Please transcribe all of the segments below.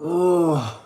Oh.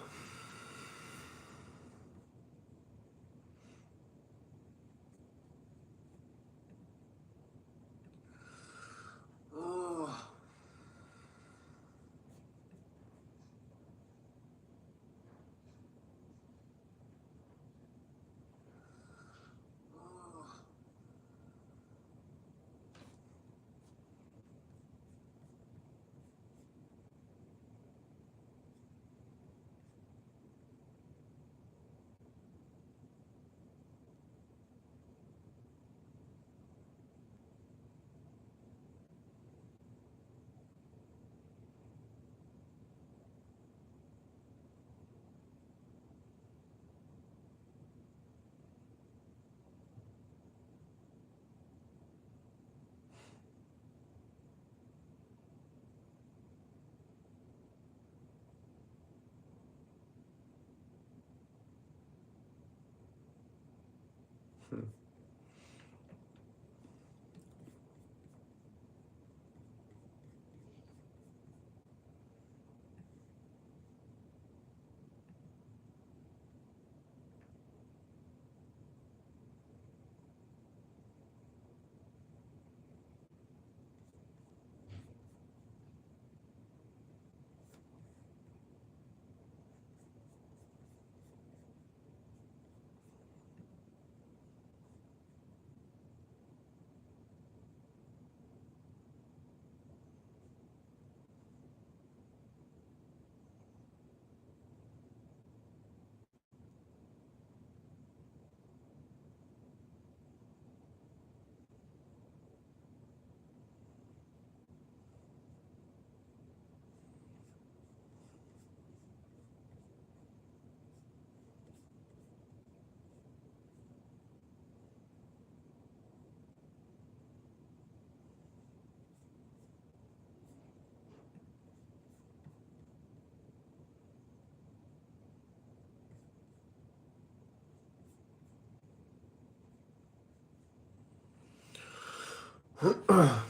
Oh.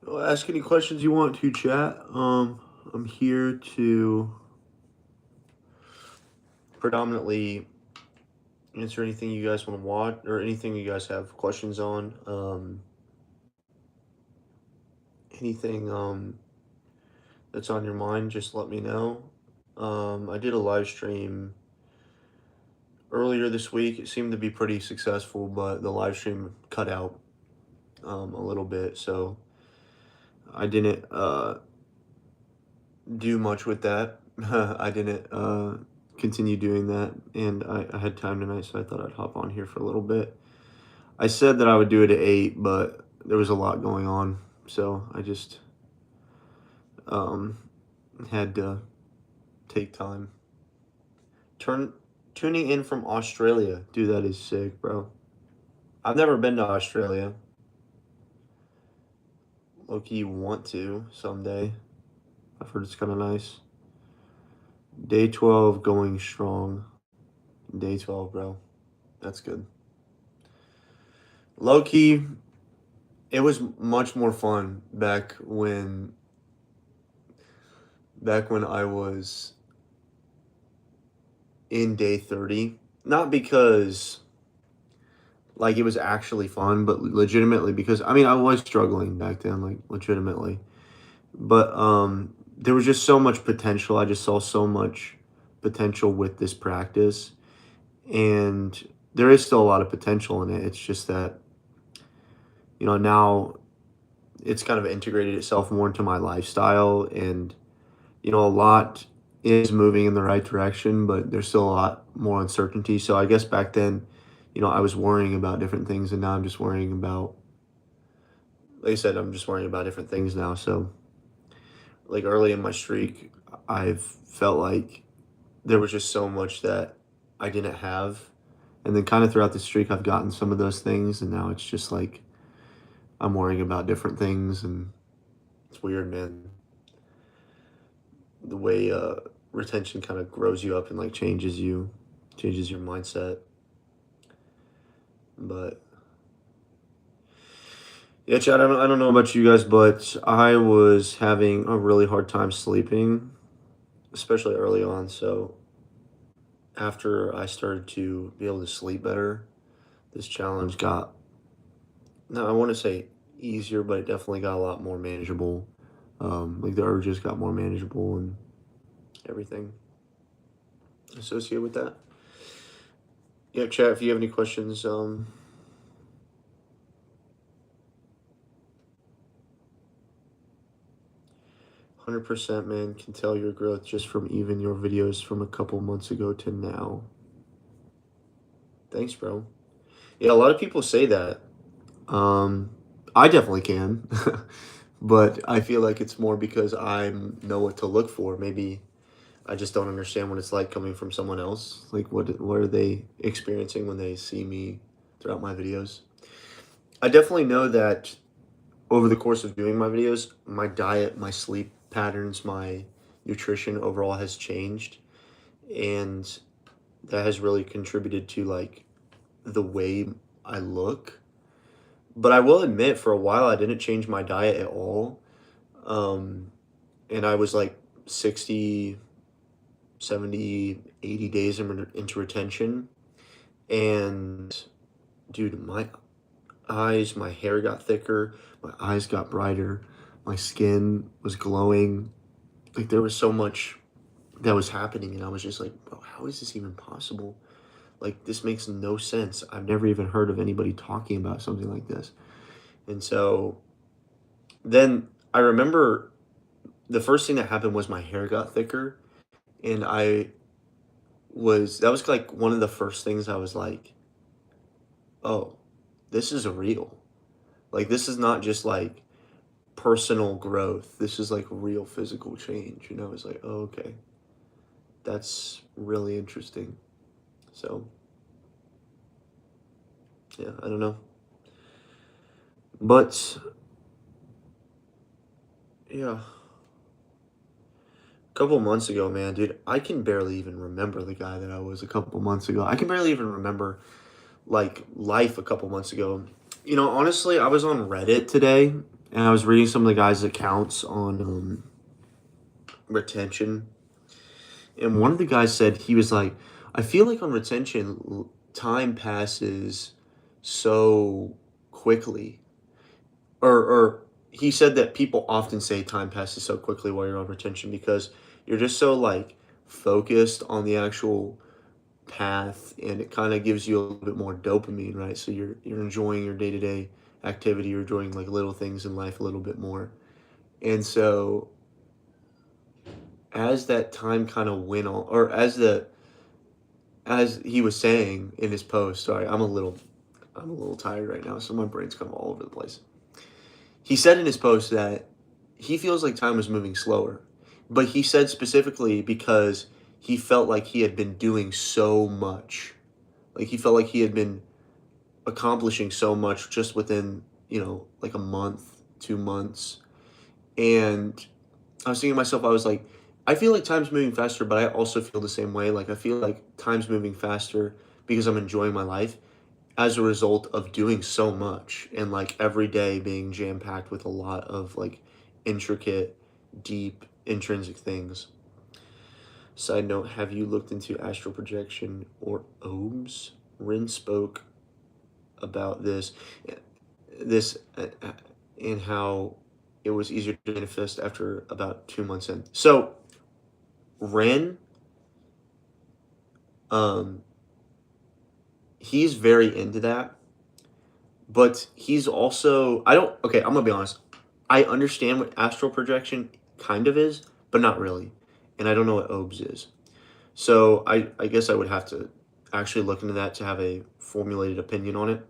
Well, ask any questions you want to, chat. I'm here to predominantly answer anything you guys want to watch or anything you guys have questions on. Anything that's on your mind, just let me know. I did a live stream earlier this week. It seemed to be pretty successful, but the live stream cut out a little bit, so I didn't do much with that. I didn't continue doing that, and I had time tonight, so I thought I'd hop on here for a little bit. I said that I would do it at 8, but there was a lot going on, so I just um, had to take time. Tuning in from Australia. Dude, that is sick, bro. I've never been to Australia. Loki, want to someday. I've heard it's kind of nice. Day 12 going strong. Day 12, bro. That's good. Low key, it was much more fun back when I was in day 30. Not because like it was actually fun, but legitimately because I mean I was struggling back then, like legitimately. But there was just so much potential. I just saw so much potential with this practice. And there is still a lot of potential in it. It's just that, now it's kind of integrated itself more into my lifestyle, and a lot is moving in the right direction, but there's still a lot more uncertainty. So I guess back then, I was worrying about different things, and now I'm just worrying about, like I said, I'm just worrying about different things now. So like early in my streak, I've felt like there was just so much that I didn't have. And then kind of throughout the streak, I've gotten some of those things, and now it's just like I'm worrying about different things, and it's weird, man. The way retention kind of grows you up and like changes your mindset. But yeah, Chad, I don't know about you guys, but I was having a really hard time sleeping, especially early on. So after I started to be able to sleep better, this challenge got, no, I want to say easier, but it definitely got a lot more manageable. Like the urges got more manageable and everything associated with that. Yeah, chat, if you have any questions, 100%, man, can tell your growth just from even your videos from a couple months ago to now. Thanks, bro. Yeah, a lot of people say that. Um, I definitely can, but I feel like it's more because I know what to look for. Maybe I just don't understand what it's like coming from someone else. Like, what are they experiencing when they see me throughout my videos? I definitely know that over the course of doing my videos, my diet, my sleep patterns, my nutrition overall has changed, and that has really contributed to like the way I look. But I will admit, for a while, I didn't change my diet at all. Um, and I was like 60, 70, 80 days into retention. And dude, my eyes, my hair got thicker, my eyes got brighter, my skin was glowing. Like there was so much that was happening, and I was just like, bro, how is this even possible? Like this makes no sense. I've never even heard of anybody talking about something like this. And so then I remember the first thing that happened was my hair got thicker, and that was like one of the first things I was like, oh, this is real. Like this is not just like personal growth. This is like real physical change. It's like, oh, okay, that's really interesting. So yeah, I don't know. But yeah, a couple months ago, man, dude, I can barely even remember the guy that I was a couple months ago. I can barely even remember like life a couple months ago. Honestly, I was on Reddit today and I was reading some of the guys' accounts on retention. And one of the guys said, he was like, I feel like on retention, time passes so quickly. Or he said that people often say time passes so quickly while you're on retention because you're just so like focused on the actual path, and it kind of gives you a little bit more dopamine, right? So you're enjoying your day-to-day activity, you're enjoying like little things in life a little bit more. And so as that time kind of went on, or as he was saying in his post, sorry, I'm a little tired right now, so my brain's kind of all over the place. He said in his post that he feels like time was moving slower, but he said specifically because he felt like he had been doing so much. Like he felt like he had been accomplishing so much just within, like a month, 2 months. And I was thinking to myself, I was like, I feel like time's moving faster, but I also feel the same way. Like I feel like time's moving faster because I'm enjoying my life as a result of doing so much and like every day being jam packed with a lot of like intricate, deep, intrinsic things. Side note, have you looked into astral projection or OBS? Rin spoke about this and how it was easier to manifest after about 2 months in. So Ren, um, he's very into that, but he's also I don't okay. I'm gonna be honest. I understand what astral projection kind of is, but not really, and I don't know what OBS is. So I guess I would have to actually look into that to have a formulated opinion on it.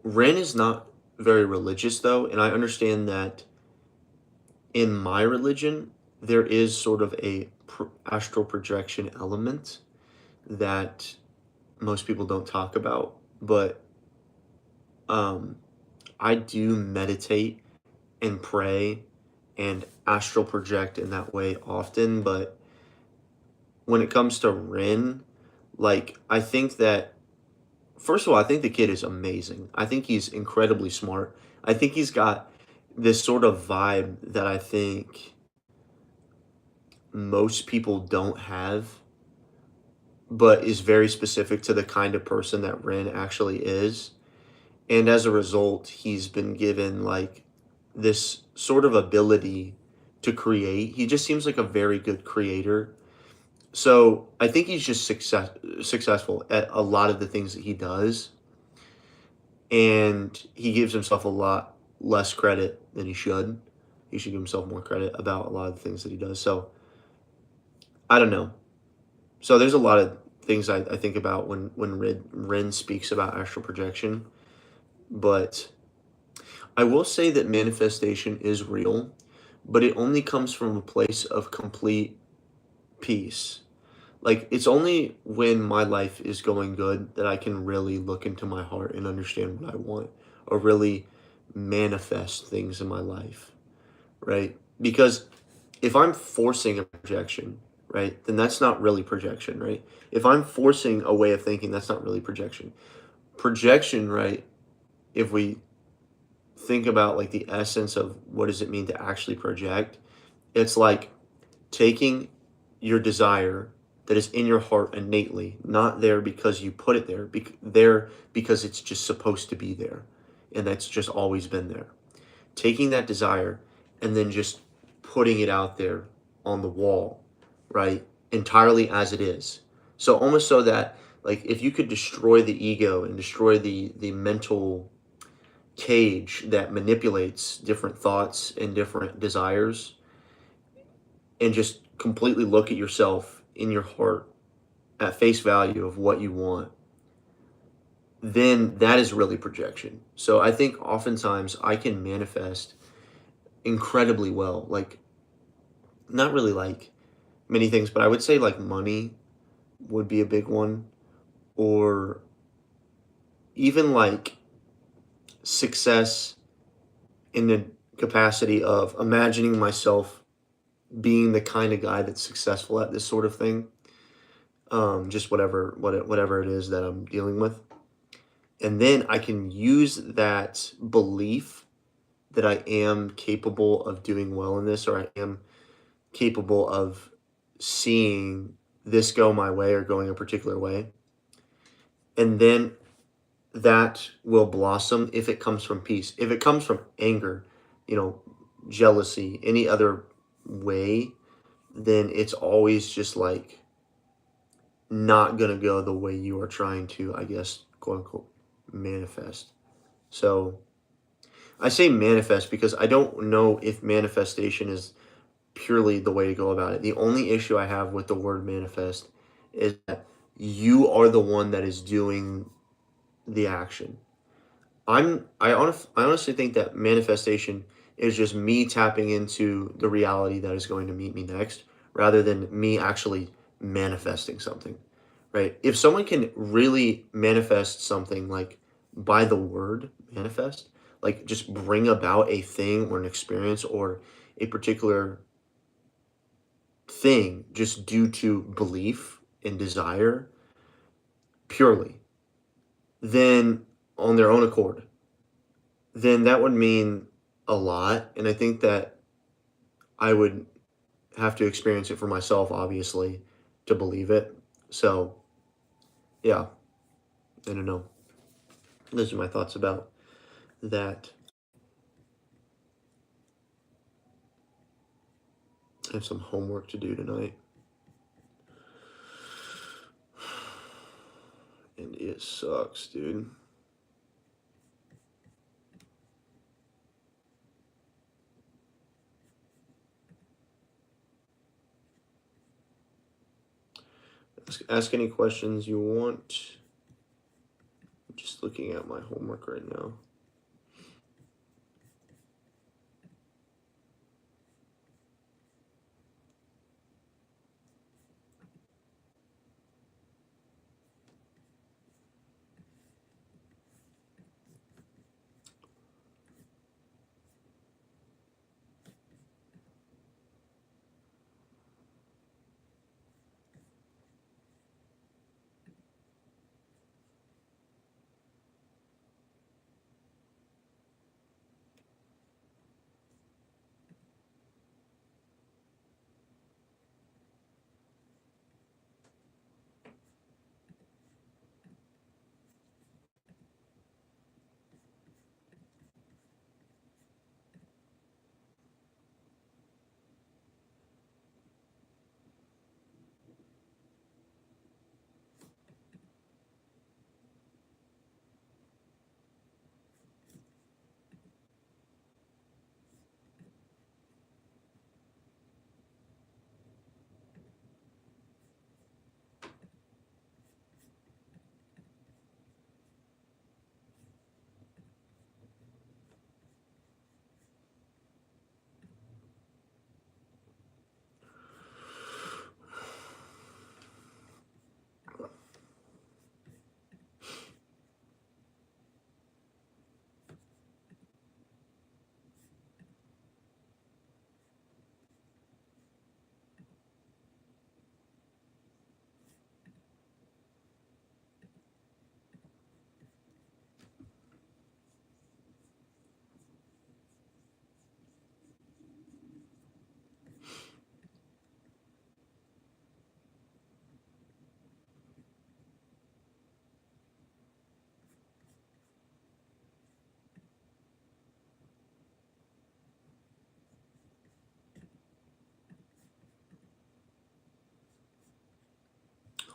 Ren is not very religious though, and I understand that in my religion, there is sort of a astral projection element that most people don't talk about, but um, I do meditate and pray and astral project in that way often. But when it comes to Rin, like, I think that, first of all, I think the kid is amazing. I think he's incredibly smart. I think he's got this sort of vibe that I think most people don't have, but is very specific to the kind of person that Ren actually is. And as a result, he's been given like this sort of ability to create. He just seems like a very good creator. So I think he's just successful at a lot of the things that he does. And he gives himself a lot less credit than he should. He should give himself more credit about a lot of the things that he does. So I don't know. So there's a lot of things I think about when Ren speaks about astral projection, but I will say that manifestation is real, but it only comes from a place of complete peace. Like it's only when my life is going good that I can really look into my heart and understand what I want or really manifest things in my life, right? Because if I'm forcing a projection, right, then that's not really projection, right? If I'm forcing a way of thinking, that's not really projection. Projection, right? If we think about like the essence of what does it mean to actually project, it's like taking your desire that is in your heart innately, not there because you put it there, there because it's just supposed to be there, and that's just always been there. Taking that desire and then just putting it out there on the wall, right? Entirely as it is. So almost so that like if you could destroy the ego and destroy the mental cage that manipulates different thoughts and different desires, and just completely look at yourself in your heart at face value of what you want, then that is really projection. So I think oftentimes I can manifest incredibly well. Like, not really like many things, but I would say like money would be a big one, or even like success in the capacity of imagining myself being the kind of guy that's successful at this sort of thing. Just whatever it is that I'm dealing with, and then I can use that belief that I am capable of doing well in this, or I am capable of seeing this go my way or going a particular way. And then that will blossom if it comes from peace. If it comes from anger, you know, jealousy, any other way, then it's always just like not going to go the way you are trying to, I guess, quote unquote, manifest. So I say manifest because I don't know if manifestation is purely the way to go about it. The only issue I have with the word manifest is that you are the one that is doing the action. I honestly think that manifestation is just me tapping into the reality that is going to meet me next rather than me actually manifesting something. Right? If someone can really manifest something like by the word manifest, like just bring about a thing or an experience or a particular thing just due to belief and desire purely, then on their own accord, then that would mean a lot. And I think that I would have to experience it for myself, obviously, to believe it. So, yeah, I don't know. Those are my thoughts about that. I have some homework to do tonight, and it sucks, dude. Ask any questions you want. I'm just looking at my homework right now.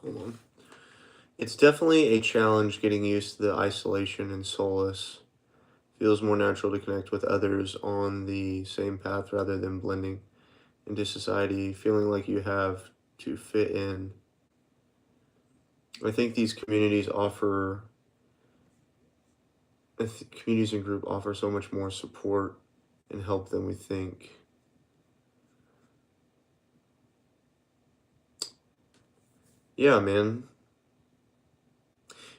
Hold on. It's definitely a challenge getting used to the isolation and solace. Feels more natural to connect with others on the same path rather than blending into society, feeling like you have to fit in. I think these communities offer, communities and group offer so much more support and help than we think. Yeah, man.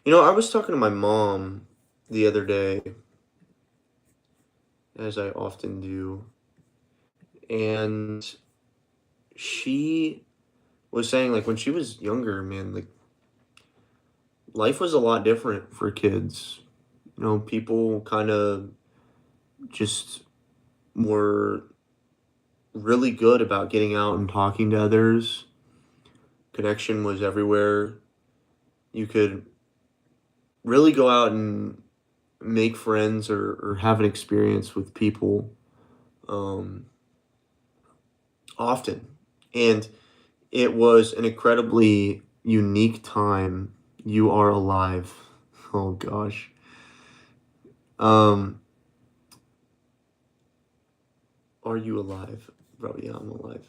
I was talking to my mom the other day, as I often do, and she was saying, like, when she was younger, man, like, life was a lot different for kids. People kind of just were really good about getting out and talking to others. Connection was everywhere. You could really go out and make friends or have an experience with people um, often. And it was an incredibly unique time. You are alive. Oh gosh. Um, are you alive? Bro, yeah, I'm alive.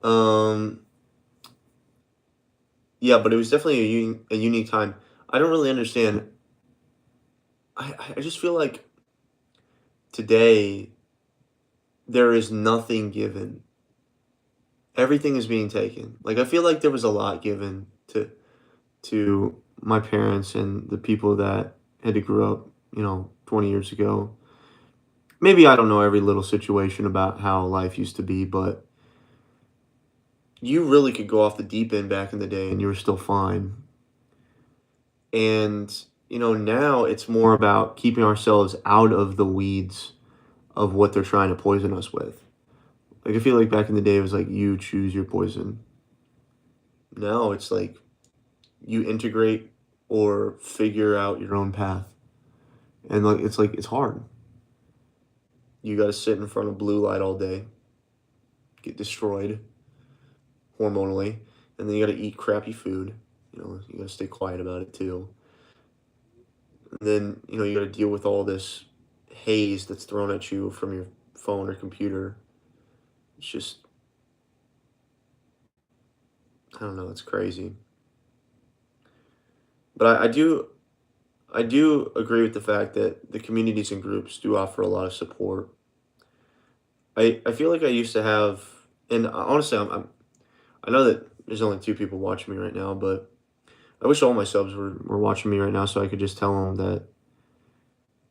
Um, yeah, but it was definitely a unique time. I don't really understand. I just feel like today there is nothing given. Everything is being taken. Like I feel like there was a lot given to my parents and the people that had to grow up, 20 years ago. Maybe I don't know every little situation about how life used to be, but you really could go off the deep end back in the day and you were still fine. And, now it's more about keeping ourselves out of the weeds of what they're trying to poison us with. Like, I feel like back in the day, it was like you choose your poison. Now it's like you integrate or figure out your own path. And like it's hard. You got to sit in front of blue light all day, get destroyed hormonally, and then you got to eat crappy food. You got to stay quiet about it too. And then, you got to deal with all this haze that's thrown at you from your phone or computer. It's just, I don't know, it's crazy. But I do agree with the fact that the communities and groups do offer a lot of support. I feel like I used to have, and honestly, I know that there's only two people watching me right now, but I wish all my subs were watching me right now so I could just tell them that,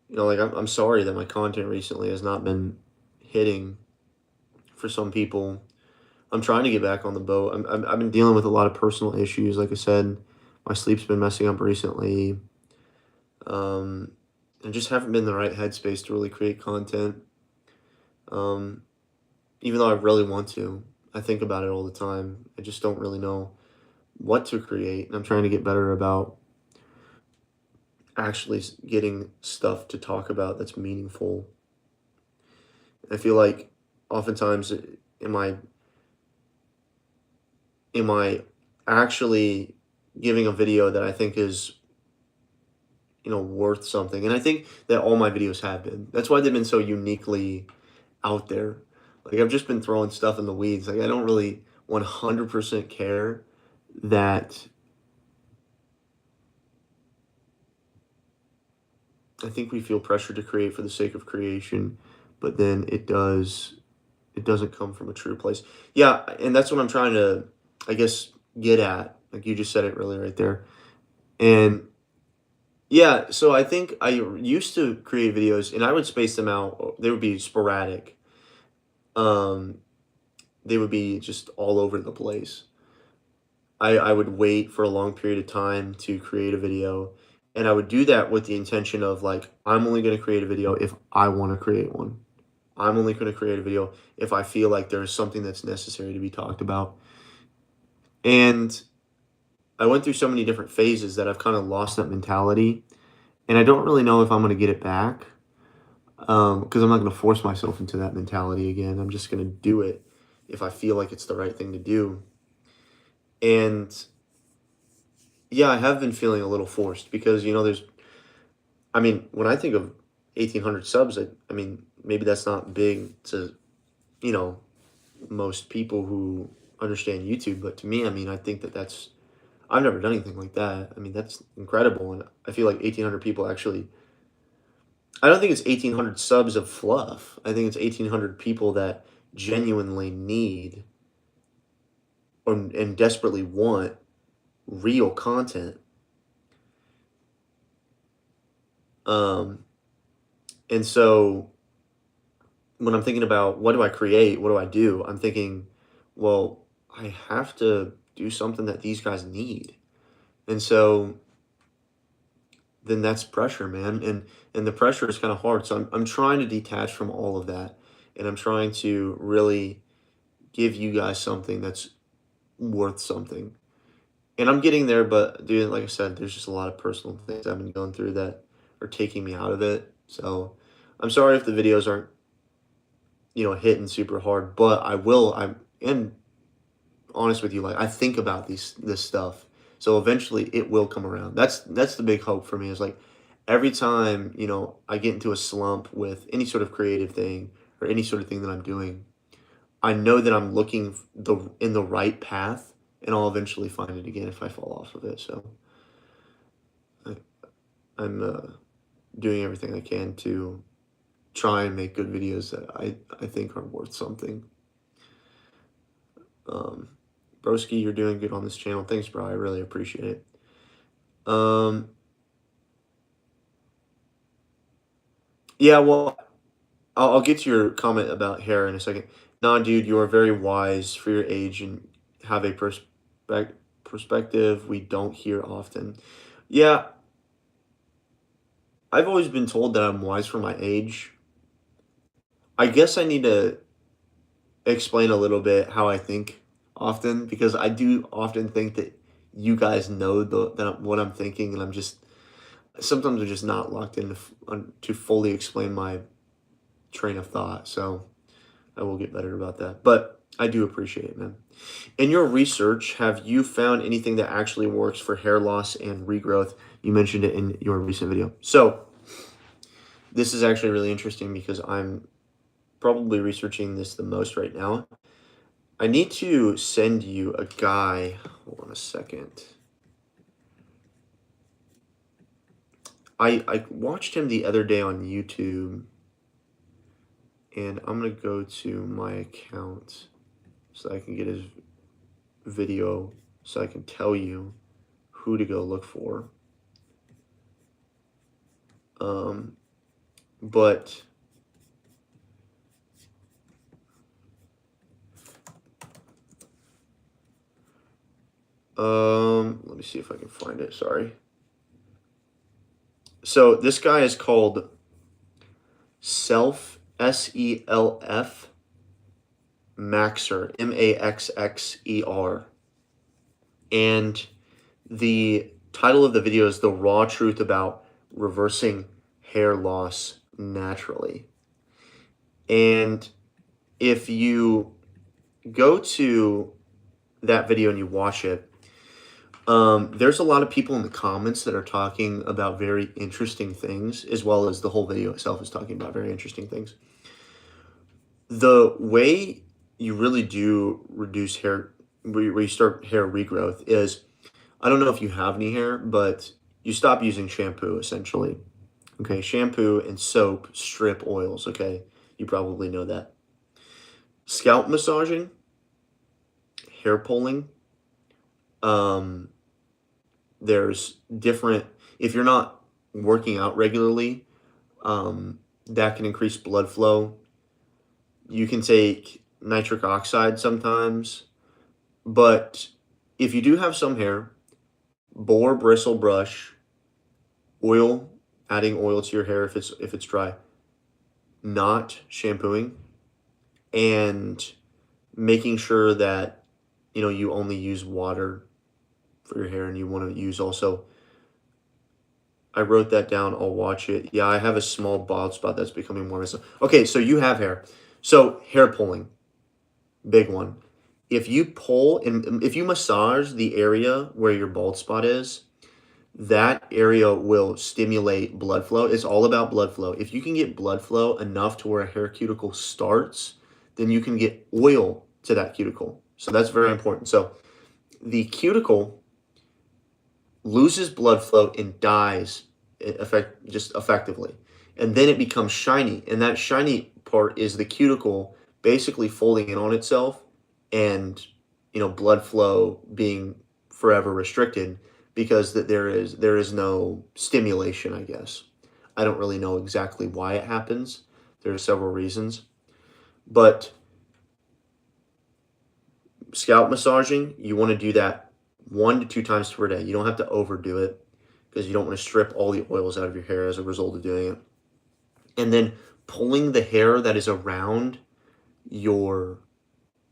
like, I'm sorry that my content recently has not been hitting for some people. I'm trying to get back on the boat. I've been dealing with a lot of personal issues. Like I said, my sleep's been messing up recently. Um, I just haven't been in the right headspace to really create content. Um, Even though I really want to, I think about it all the time. I just don't really know what to create. And I'm trying to get better about actually getting stuff to talk about that's meaningful. I feel like oftentimes, am I am I actually giving a video that I think is, worth something? And I think that all my videos have been. That's why they've been so uniquely out there. Like I've just been throwing stuff in the weeds. Like I don't really 100% care that I think we feel pressure to create for the sake of creation, but then it doesn't come from a true place. Yeah, and that's what I'm trying to, I guess, get at. Like you just said it really right there. And yeah, so I think I used to create videos and I would space them out. They would be sporadic. Um, they would be just all over the place. I would wait for a long period of time to create a video. And I would do that with the intention of like, I'm only going to create a video if I want to create one. I'm only going to create a video if I feel like there's something that's necessary to be talked about. And I went through so many different phases that I've kind of lost that mentality. And I don't really know if I'm going to get it back because I'm not going to force myself into that mentality again. I'm just going to do it if I feel like it's the right thing to do. And Yeah, I have been feeling a little forced because, I mean, when I think of 1,800 subs, I mean, maybe that's not big to, you know, most people who understand YouTube, but to me, I mean, I think I've never done anything like that. I mean, that's incredible. And I feel like 1,800 people actually, I don't think it's 1,800 subs of fluff. I think it's 1,800 people that genuinely need and desperately want real content. Um, and so when I'm thinking about what do I create, what do I do, I'm thinking, well, I have to do something that these guys need. And so then that's pressure, man. And the pressure is kind of hard. So I'm trying to detach from all of that. And I'm trying to really give you guys something that's worth something. And I'm getting there, but dude, like I said, there's just a lot of personal things I've been going through that are taking me out of it. So I'm sorry if the videos aren't, hitting super hard, but I'm honest with you, like I think about this stuff. So eventually it will come around. That's the big hope for me is like every time, I get into a slump with any sort of creative thing or any sort of thing that I'm doing, I know that I'm looking in the right path and I'll eventually find it again if I fall off of it. So I, I'm doing everything I can to try and make good videos that I think are worth something. Um, Broski, you're doing good on this channel. Thanks, bro. I really appreciate it. Um, yeah, well, I'll get to your comment about hair in a second. Nah, dude, you are very wise for your age and have a perspective we don't hear often. Yeah, I've always been told that I'm wise for my age. I guess I need to explain a little bit how I think often because I do often think that you guys know what I'm thinking, and sometimes I'm just not locked in to fully explain my train of thought. So I will get better about that. But I do appreciate it, man. In your research, have you found anything that actually works for hair loss and regrowth? You mentioned it in your recent video. So this is actually really interesting because I'm probably researching this the most right now. I need to send you a guy. Hold on a second. I watched him the other day on YouTube, and I'm gonna go to my account so I can get his video so I can tell you who to go look for. Um, but let me see if I can find it. Sorry. So this guy is called Self Maxxer, Maxxer, and the title of the video is "The Raw Truth About Reversing Hair Loss Naturally." And if you go to that video and you watch it, there's a lot of people in the comments that are talking about very interesting things, as well as the whole video itself is talking about very interesting things. The way you really do reduce hair, where you start hair regrowth, is I don't know if you have any hair, but you stop using shampoo essentially. Okay, shampoo and soap strip oils. Okay, you probably know that. Scalp massaging, hair pulling. Um, there's different. If you're not working out regularly, that can increase blood flow. You can take nitric oxide sometimes, but if you do have some hair, boar bristle brush, oil, adding oil to your hair if it's dry, not shampooing, and making sure that you only use water for your hair, and you want to use also. I wrote that down. I'll watch it. Yeah, I have a small bald spot that's becoming more visible. Okay, so you have hair. So hair pulling, big one. if you pull and if you massage the area where your bald spot is, that area will stimulate blood flow. It's all about blood flow. If you can get blood flow enough to where a hair cuticle starts, then you can get oil to that cuticle. So that's very important. So the cuticle loses blood flow and dies effectively. And then it becomes shiny. And that shiny part is the cuticle basically folding in on itself and blood flow being forever restricted because there is no stimulation, I guess. I don't really know exactly why it happens. There are several reasons. But scalp massaging, you want to do that 1 to 2 times per day. You don't have to overdo it because you don't want to strip all the oils out of your hair as a result of doing it. And then pulling the hair that is around your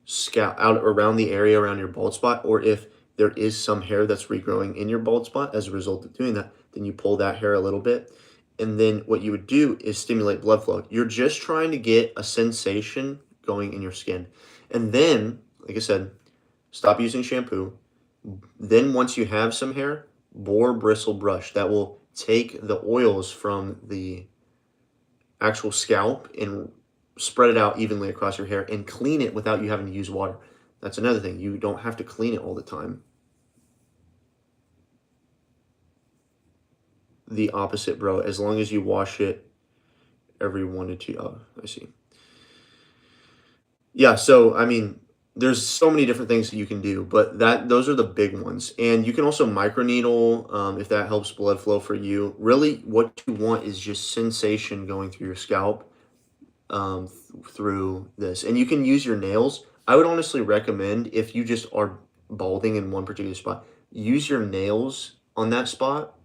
scalp out around the area around your bald spot, or if there is some hair that's regrowing in your bald spot as a result of doing that, then you pull that hair a little bit. And then what you would do is stimulate blood flow. You're just trying to get a sensation going in your skin. And then, like I said, stop using shampoo. Then once you have some hair, boar bristle brush. That will take the oils from the actual scalp and spread it out evenly across your hair and clean it without you having to use water. That's another thing. You don't have to clean it all the time. The opposite, bro. As long as you wash it every 1 to 2. Oh, I see. Yeah, so I mean, there's so many different things that you can do, but those are the big ones. And you can also microneedle if that helps blood flow for you. Really, what you want is just sensation going through your scalp through this. And you can use your nails. I would honestly recommend, if you just are balding in one particular spot, use your nails on that spot.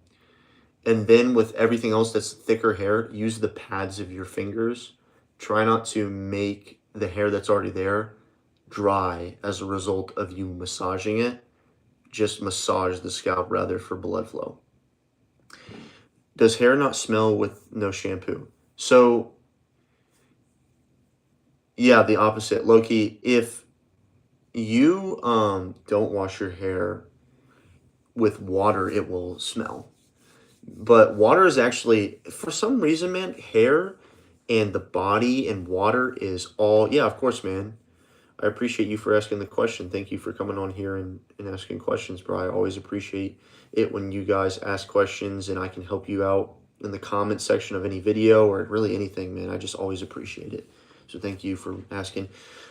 And then with everything else that's thicker hair, use the pads of your fingers. Try not to make the hair that's already there dry as a result of you massaging it. Just massage the scalp rather for blood flow. Does hair not smell with no shampoo? So yeah, the opposite. Loki, if you don't wash your hair with water, it will smell. But water is actually, for some reason, man, hair and the body and water is all, yeah, of course, man. I appreciate you for asking the question. Thank you for coming on here and asking questions, bro. I always appreciate it when you guys ask questions and I can help you out in the comment section of any video or really anything, man. I just always appreciate it. So thank you for asking.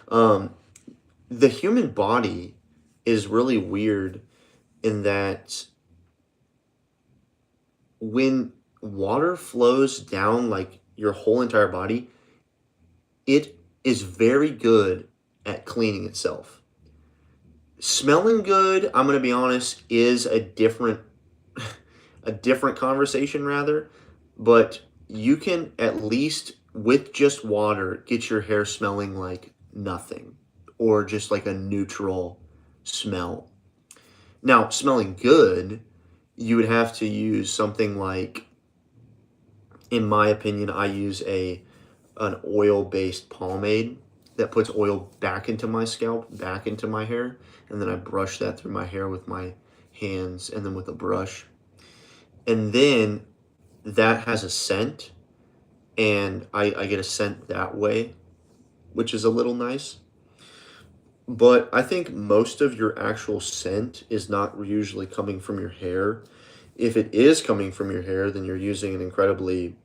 The human body is really weird in that when water flows down like your whole entire body, it is very good at cleaning itself. Smelling good, I'm going to be honest, is a different conversation rather, but you can at least with just water get your hair smelling like nothing or just like a neutral smell. Now, smelling good, you would have to use something like, in my opinion, I use an oil-based pomade that puts oil back into my scalp, back into my hair, and then I brush that through my hair with my hands and then with a brush. And then that has a scent, and I get a scent that way, which is a little nice. But I think most of your actual scent is not usually coming from your hair. If it is coming from your hair, then you're using an incredibly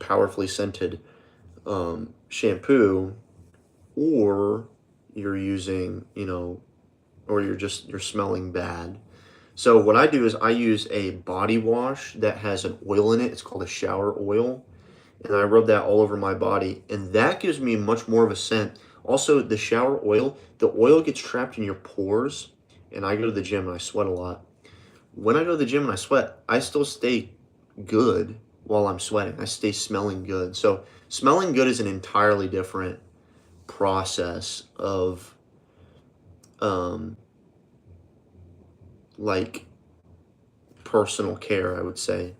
powerfully scented shampoo, or you're using, or you're smelling bad. So what I do is I use a body wash that has an oil in it. It's called a shower oil. And I rub that all over my body. And that gives me much more of a scent. Also, the shower oil, the oil gets trapped in your pores. And I go to the gym and I sweat a lot. When I go to the gym and I sweat, I still stay good while I'm sweating. I stay smelling good. So smelling good is an entirely different process of like personal care, I would say.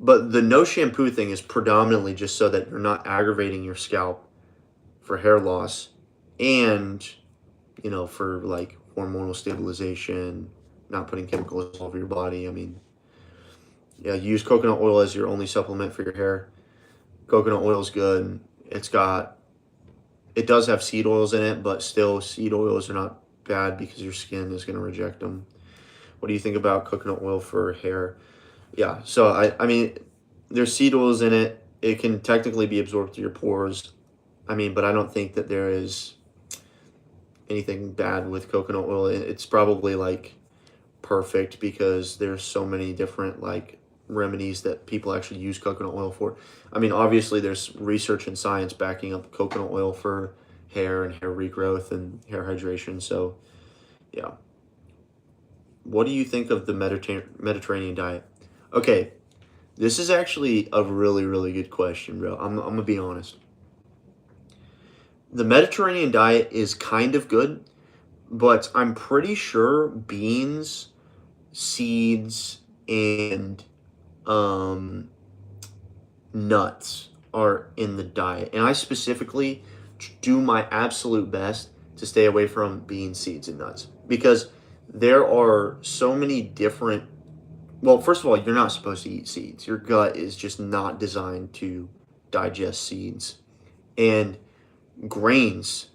But the no shampoo thing is predominantly just so that you're not aggravating your scalp for hair loss and for like hormonal stabilization, not putting chemicals all over your body. I mean, yeah, use coconut oil as your only supplement for your hair. Coconut oil is good. It does have seed oils in it, but still, seed oils are not bad because your skin is going to reject them. What do you think about coconut oil for hair? Yeah, so I mean, there's seed oils in it. It can technically be absorbed through your pores. I mean, but I don't think that there is anything bad with coconut oil. It's probably like perfect because there's so many different like remedies that people actually use coconut oil for. I mean, obviously there's research and science backing up coconut oil for hair and hair regrowth and hair hydration. So, yeah. What do you think of the Mediterranean diet? Okay, this is actually a really, really good question, bro. I'm gonna be honest. The Mediterranean diet is kind of good, but I'm pretty sure beans, seeds, and um, nuts are in the diet. And I specifically do my absolute best to stay away from beans, seeds, and nuts because there are so many different. Well, first of all, you're not supposed to eat seeds. Your gut is just not designed to digest seeds. And grains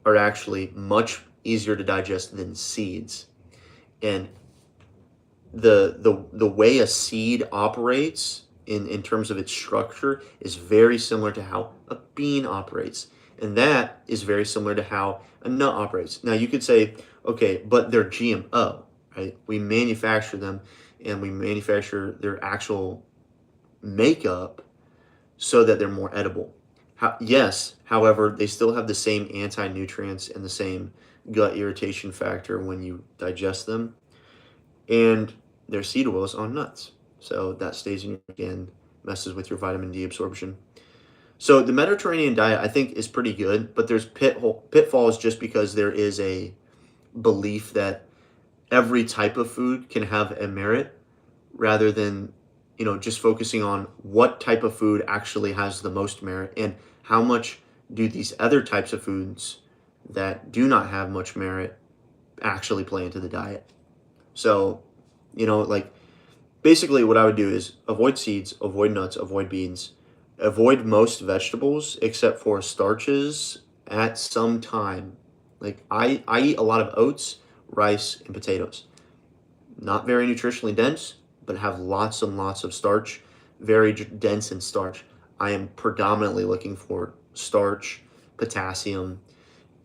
are actually much easier to digest than seeds. And the way a seed operates in terms of its structure is very similar to how a bean operates. And that is very similar to how a nut operates. Now you could say, okay, but they're GMO, right? We manufacture them and we manufacture their actual makeup so that they're more edible. Yes, however, they still have the same anti-nutrients and the same gut irritation factor when you digest them. And there's seed oils on nuts. So that stays in your skin, messes with your vitamin D absorption. So the Mediterranean diet, I think, is pretty good, but there's pitfalls just because there is a belief that every type of food can have a merit rather than just focusing on what type of food actually has the most merit and how much do these other types of foods that do not have much merit actually play into the diet. So, like basically what I would do is avoid seeds, avoid nuts, avoid beans, avoid most vegetables except for starches at some time. Like I eat a lot of oats, rice, and potatoes. Not very nutritionally dense, but have lots and lots of starch, very dense in starch. I am predominantly looking for starch, potassium,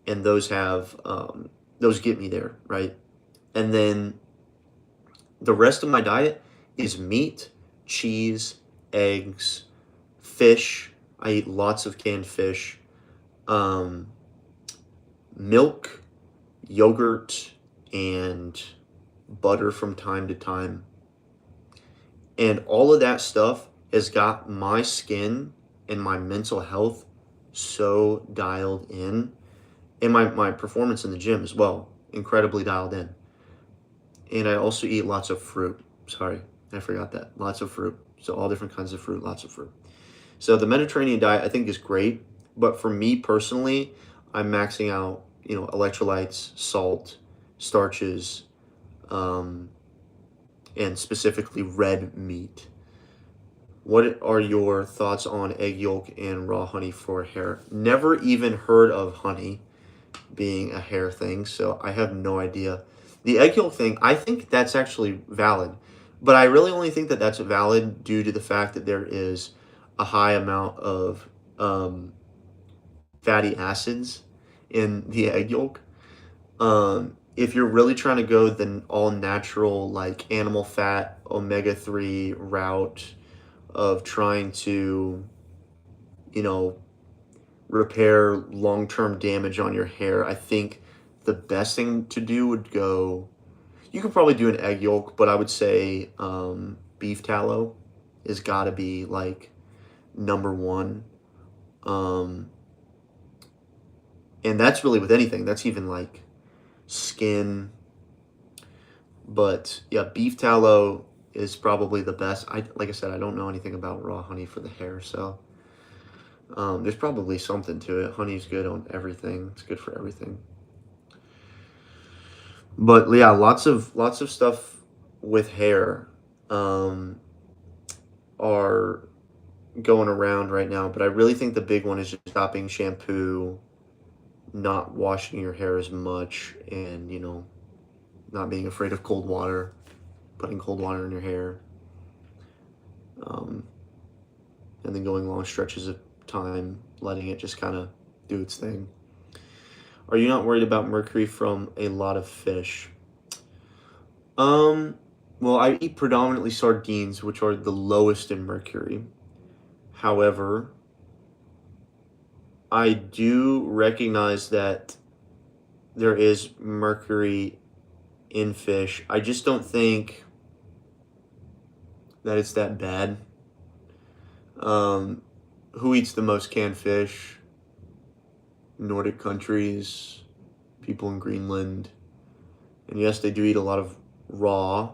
and those get me there, right? And then the rest of my diet is meat, cheese, eggs, fish. I eat lots of canned fish, um, milk, yogurt, and butter from time to time. And all of that stuff has got my skin and my mental health so dialed in, and my performance in the gym as well, incredibly dialed in. And I also eat lots of fruit. Sorry, I forgot that. Lots of fruit. So all different kinds of fruit, lots of fruit. So the Mediterranean diet I think is great, but for me personally, I'm maxing out, electrolytes, salt, starches, um, and specifically red meat. What are your thoughts on egg yolk and raw honey for hair? Never even heard of honey being a hair thing, so I have no idea. The egg yolk thing, I think that's actually valid, but I really only think that that's valid due to the fact that there is a high amount of fatty acids in the egg yolk. If you're really trying to go the all natural, like animal fat, omega-3 route of trying to, you know, repair long-term damage on your hair, I think the best thing to do would go, you could probably do an egg yolk, but I would say beef tallow has got to be like number one. Um, and that's really with anything. That's even like skin. But yeah, beef tallow is probably the best. Like I said, I don't know anything about raw honey for the hair, so there's probably something to it. Honey's good on everything. It's good for everything. But yeah, lots of stuff with hair um, are going around right now. But I really think the big one is just stopping shampoo, not washing your hair as much, and not being afraid of cold water, putting cold water in your hair, um, and then going long stretches of time, letting it just kind of do its thing. Are you not worried about mercury from a lot of fish? Um, well, I eat predominantly sardines, which are the lowest in mercury. However, I do recognize that there is mercury in fish. I just don't think that it's that bad. Um, who eats the most canned fish? Nordic countries, people in Greenland. And yes, they do eat a lot of raw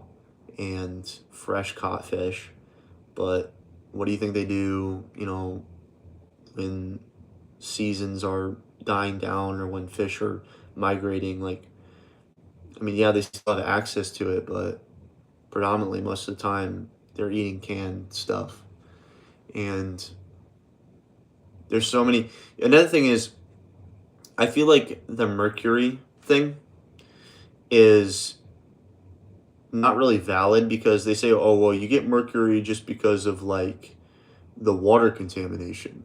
and fresh caught fish, but what do you think they do, when seasons are dying down or when fish are migrating? Like, I mean, yeah, they still have access to it, but predominantly most of the time they're eating canned stuff. And there's so many. Another thing is, I feel like the mercury thing is not really valid because they say, oh, well, you get mercury just because of like the water contamination.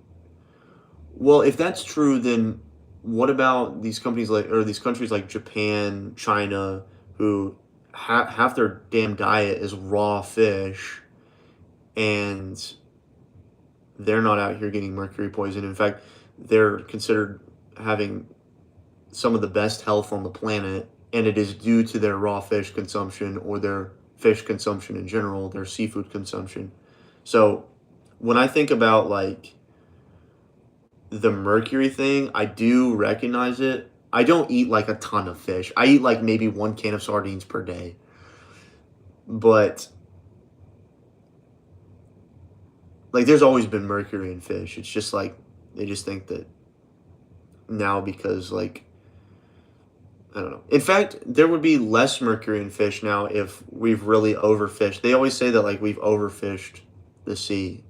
Well, if that's true, then what about these companies like, or these countries like Japan, China, who half their damn diet is raw fish, and they're not out here getting mercury poison. In fact, they're considered having some of the best health on the planet, and it is due to their raw fish consumption or their fish consumption in general, their seafood consumption. So when I think about like the mercury thing, I do recognize it. I don't eat like a ton of fish. I eat like maybe one can of sardines per day. But like there's always been mercury in fish. It's just like they just think that now because like I don't know. In fact, there would be less mercury in fish now if we've really overfished. They always say that like we've overfished the sea.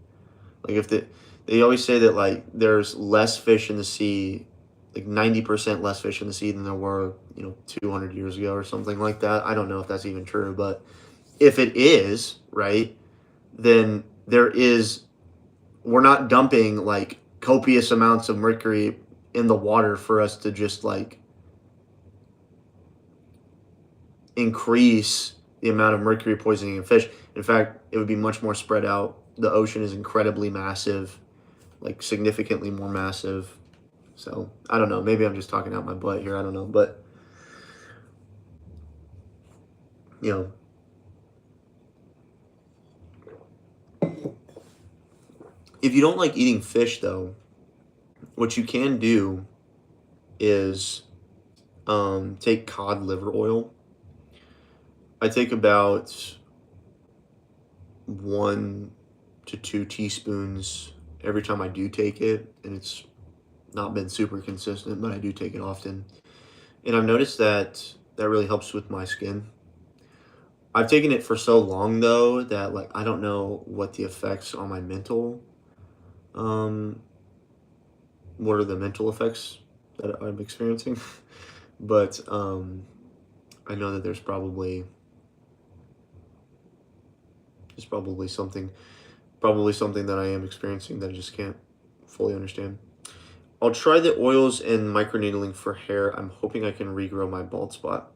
Like if they always say that like there's less fish in the sea, like 90% less fish in the sea than there were, 200 years ago or something like that. I don't know if that's even true, but if it is, right, then we're not dumping like copious amounts of mercury in the water for us to just like increase the amount of mercury poisoning in fish. In fact, it would be much more spread out. The ocean is incredibly massive, like significantly more massive. So I don't know. Maybe I'm just talking out my butt here. I don't know. But, you know, if you don't like eating fish, though, what you can do is take cod liver oil. I take about 1 to 2 teaspoons every time I do take it, and it's not been super consistent, but I do take it often. And I've noticed that that really helps with my skin. I've taken it for so long though that like I don't know what the effects on my mental um what are the mental effects that I'm experiencing. But I know that there's probably something that I am experiencing that I just can't fully understand. I'll try the oils and microneedling for hair. I'm hoping I can regrow my bald spot.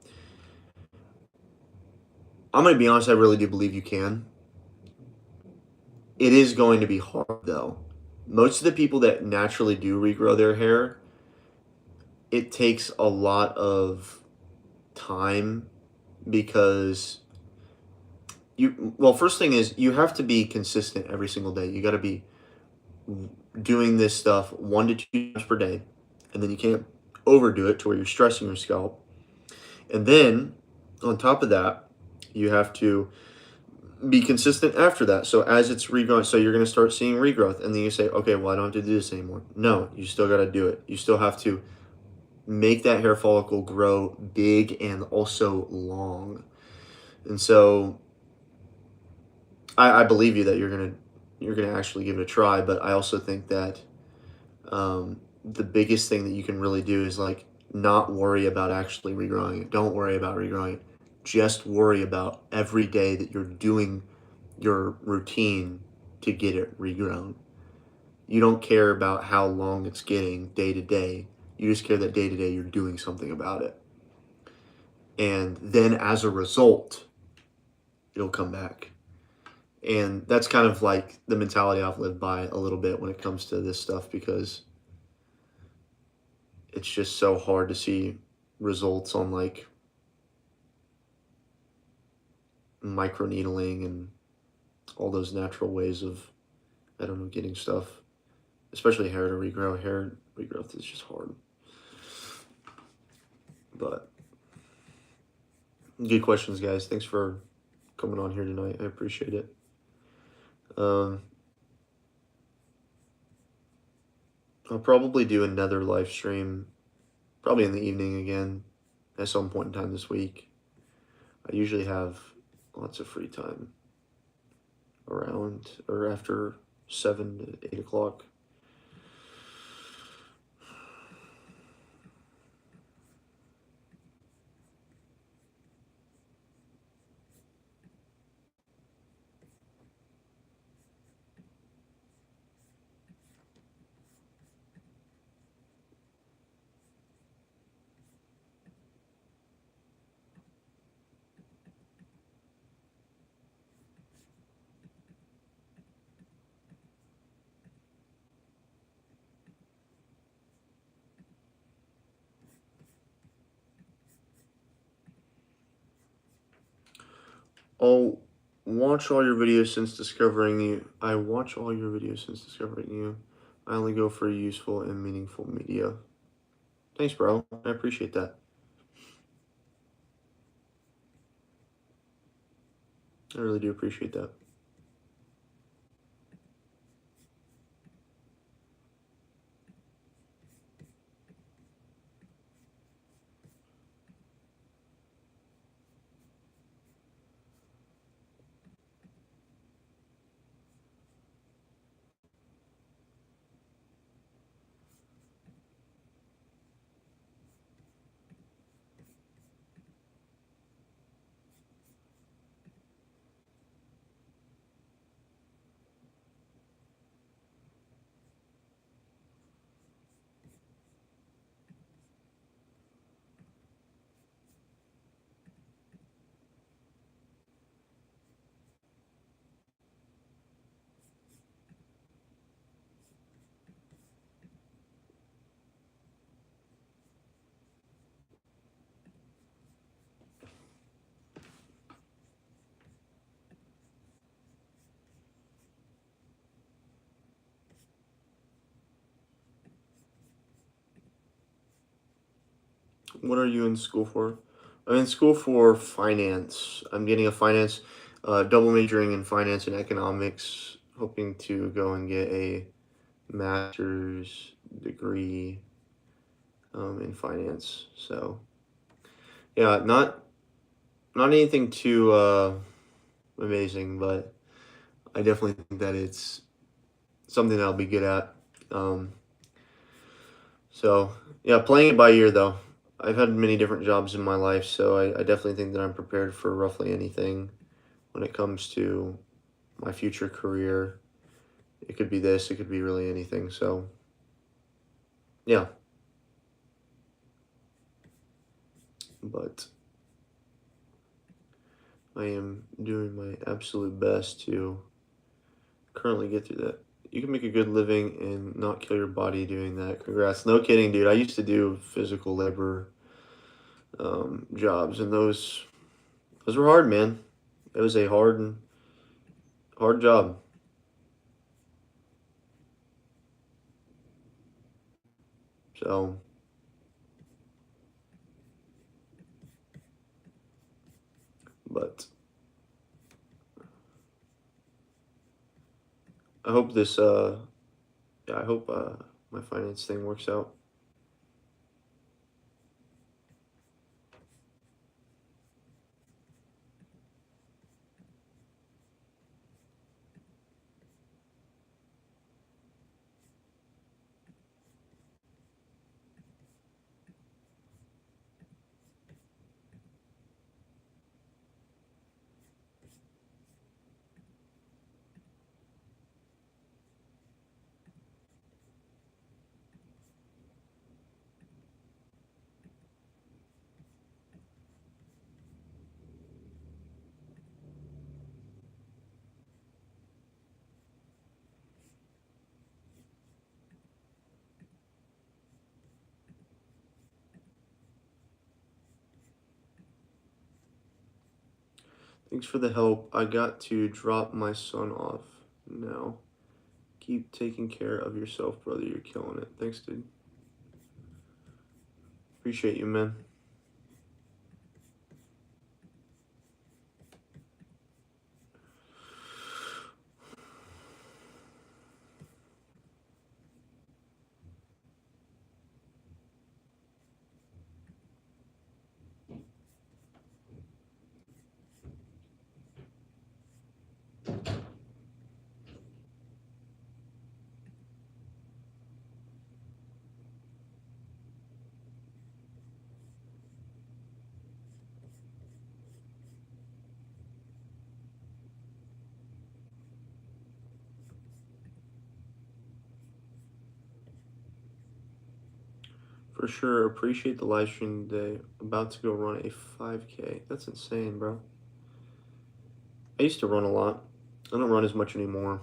I'm going to be honest, I really do believe you can. It is going to be hard though. Most of the people that naturally do regrow their hair, it takes a lot of time because first thing is you have to be consistent every single day. You got to be doing this stuff 1 to 2 times per day, and then you can't overdo it to where you're stressing your scalp. And then on top of that, you have to be consistent after that. So as it's regrowing, so you're going to start seeing regrowth, and then you say, okay, well, I don't have to do this anymore. No, you still got to do it. You still have to make that hair follicle grow big and also long. And so I believe you that you're gonna actually give it a try, but I also think that the biggest thing that you can really do is like not worry about actually regrowing it. Don't worry about regrowing it. Just worry about every day that you're doing your routine to get it regrown. You don't care about how long it's getting day to day. You just care that day to day you're doing something about it. And then as a result, it'll come back. And that's kind of like the mentality I've lived by a little bit when it comes to this stuff, because it's just so hard to see results on like microneedling and all those natural ways of, I don't know, getting stuff, especially hair to regrow. Hair regrowth is just hard. But good questions, guys. Thanks for coming on here tonight. I appreciate it. Um, I'll probably do another live stream, probably in the evening again, at some point in time this week. I usually have lots of free time around or after 7 to 8 o'clock. I'll watch all your videos since discovering you. I watch all your videos since discovering you. I only go for useful and meaningful media. Thanks, bro. I appreciate that. I really do appreciate that. What are you in school for? I'm in school for finance. I'm getting a finance, double majoring in finance and economics, hoping to go and get a master's degree in finance. So yeah, not anything too amazing, but I definitely think that it's something that I'll be good at. Um, so yeah, playing it by ear though. I've had many different jobs in my life, so I definitely think that I'm prepared for roughly anything when it comes to my future career. It could be this, it could be really anything. So yeah, but I am doing my absolute best to currently get through that. You can make a good living and not kill your body doing that. Congrats. No kidding, dude. I used to do physical labor jobs, and those were hard, man. It was a hard job. So, but I hope this yeah, I hope my finance thing works out. Thanks for the help. I got to drop my son off now. Keep taking care of yourself, brother. You're killing it. Thanks, dude. Appreciate you, man. For sure. Appreciate the live stream today. About to go run a 5K. That's insane, bro. I used to run a lot. I don't run as much anymore.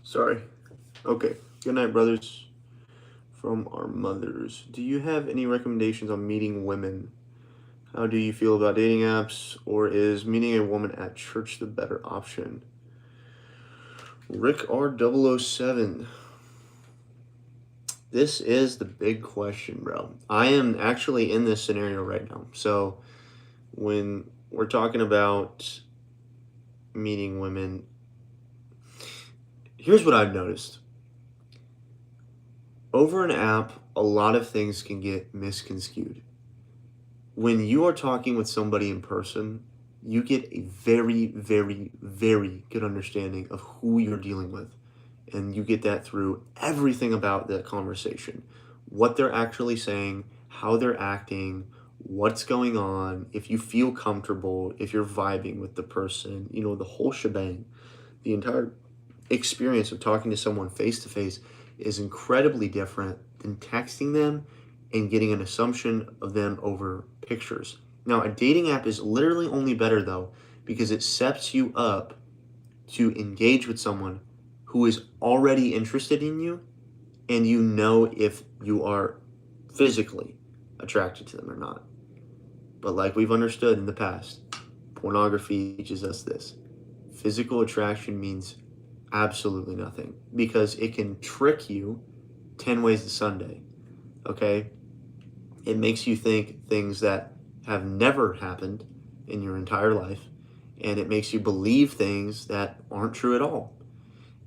Sorry. Okay. Good night, brothers. From our mothers. Do you have any recommendations on meeting women? How do you feel about dating apps, or is meeting a woman at church the better option? Rick R007. This is the big question, bro. I am actually in this scenario right now. So when we're talking about meeting women, here's what I've noticed. Over an app, a lot of things can get misconstrued. When you are talking with somebody in person, you get a very, very, very good understanding of who you're dealing with. And you get that through everything about that conversation, what they're actually saying, how they're acting, what's going on, if you feel comfortable, if you're vibing with the person, the whole shebang. The entire experience of talking to someone face to face is incredibly different than texting them and getting an assumption of them over pictures. Now, a dating app is literally only better though because it sets you up to engage with someone who is already interested in you and you know if you are physically attracted to them or not. But like we've understood in the past, pornography teaches us this. Physical attraction means absolutely nothing because it can trick you 10 ways to Sunday. Okay? It makes you think things that have never happened in your entire life, and it makes you believe things that aren't true at all.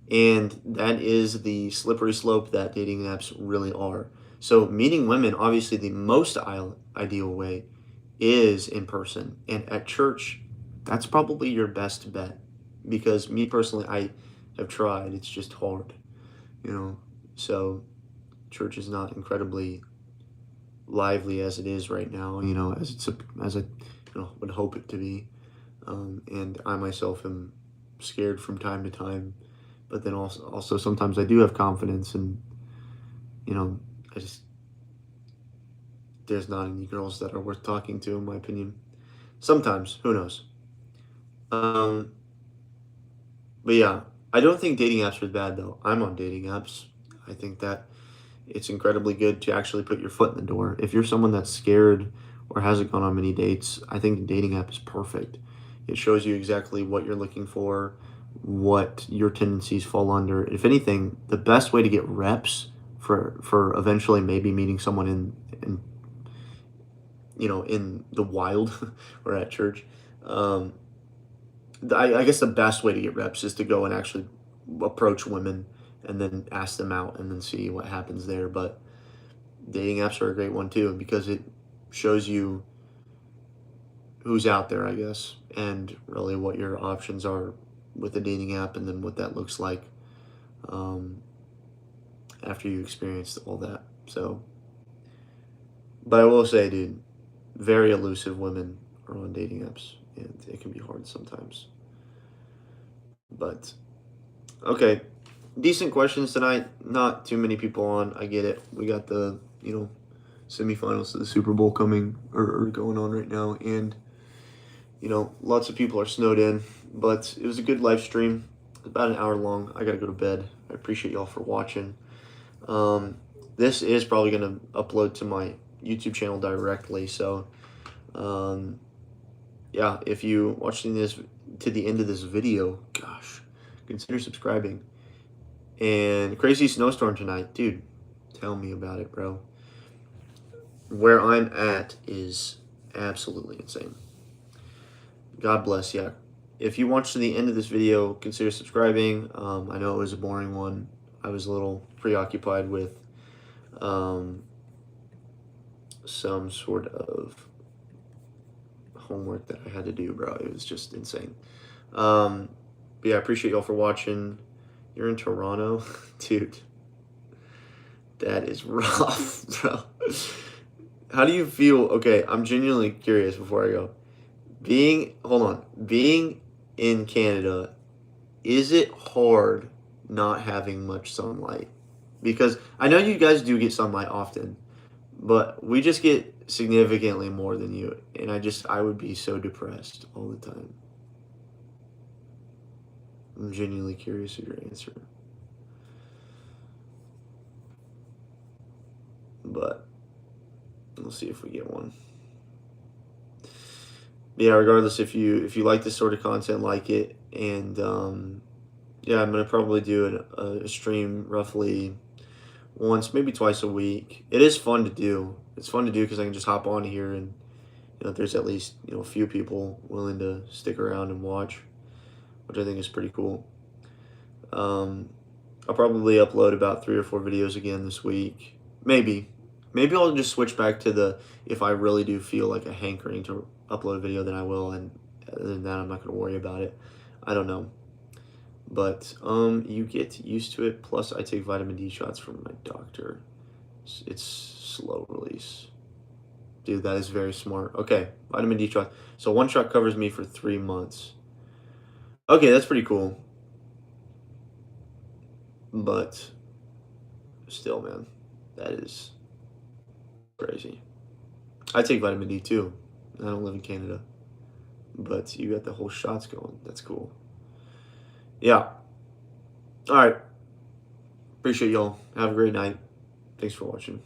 And that is the slippery slope that dating apps really are. So, meeting women, obviously, the most ideal way is in person. And at church, that's probably your best bet. Because me personally, I have tried. It's just hard, you know. So, church is not incredibly lively as it is right now, as I would hope it to be. And I myself am scared from time to time, but then also sometimes I do have confidence, and I just there's not any girls that are worth talking to, in my opinion. Sometimes, who knows? Um, but yeah, I don't think dating apps are bad though. I'm on dating apps. I think that it's incredibly good to actually put your foot in the door. If you're someone that's scared or hasn't gone on many dates, I think the dating app is perfect. It shows you exactly what you're looking for, what your tendencies fall under. If anything, the best way to get reps for eventually maybe meeting someone in the wild or at church. Um, I guess the best way to get reps is to go and actually approach women and then ask them out and then see what happens there. But dating apps are a great one too because it shows you who's out there, I guess, and really what your options are with a dating app and then what that looks like um, after you experienced all that. So, but I will say, dude, very elusive women are on dating apps and it can be hard sometimes. But okay, decent questions tonight. Not too many people on. I get it. We got the semifinals of the Super Bowl coming or going on right now, and lots of people are snowed in. But it was a good live stream. About an hour long. I gotta go to bed. I appreciate y'all for watching. This is probably gonna upload to my YouTube channel directly. So, yeah, if you watching this to the end of this video, gosh, consider subscribing. And crazy snowstorm tonight, dude. Tell me about it, bro. Where I'm at is absolutely insane. God bless you. If you watched to the end of this video, consider subscribing. I know it was a boring one. I was a little preoccupied with some sort of homework that I had to do, bro. It was just insane. But yeah, I appreciate y'all for watching. You're in Toronto? Dude, that is rough, bro. How do you feel? Okay, I'm genuinely curious before I go. Being in Canada, is it hard not having much sunlight? Because I know you guys do get sunlight often, but we just get significantly more than you. And I would be so depressed all the time. I'm genuinely curious of your answer. But we'll see if we get one. But yeah, regardless, if you like this sort of content, like it, and yeah, I'm gonna probably do a stream roughly once, maybe twice a week. It is fun to do. It's fun to do because I can just hop on here and there's at least a few people willing to stick around and watch, which I think is pretty cool. Um, I'll probably upload about 3 or 4 videos again this week. Maybe I'll just switch back to the if I really do feel like a hankering to upload a video, then I will, and other than that, I'm not going to worry about it. I don't know. But you get used to it. Plus, I take vitamin D shots from my doctor. It's slow release. Dude, that is very smart. Okay, vitamin D shot. So one shot covers me for 3 months. Okay, that's pretty cool. But still, man, that is crazy. I take vitamin D too. I don't live in Canada. But you got the whole shots going. That's cool. Yeah. All right. Appreciate y'all. Have a great night. Thanks for watching.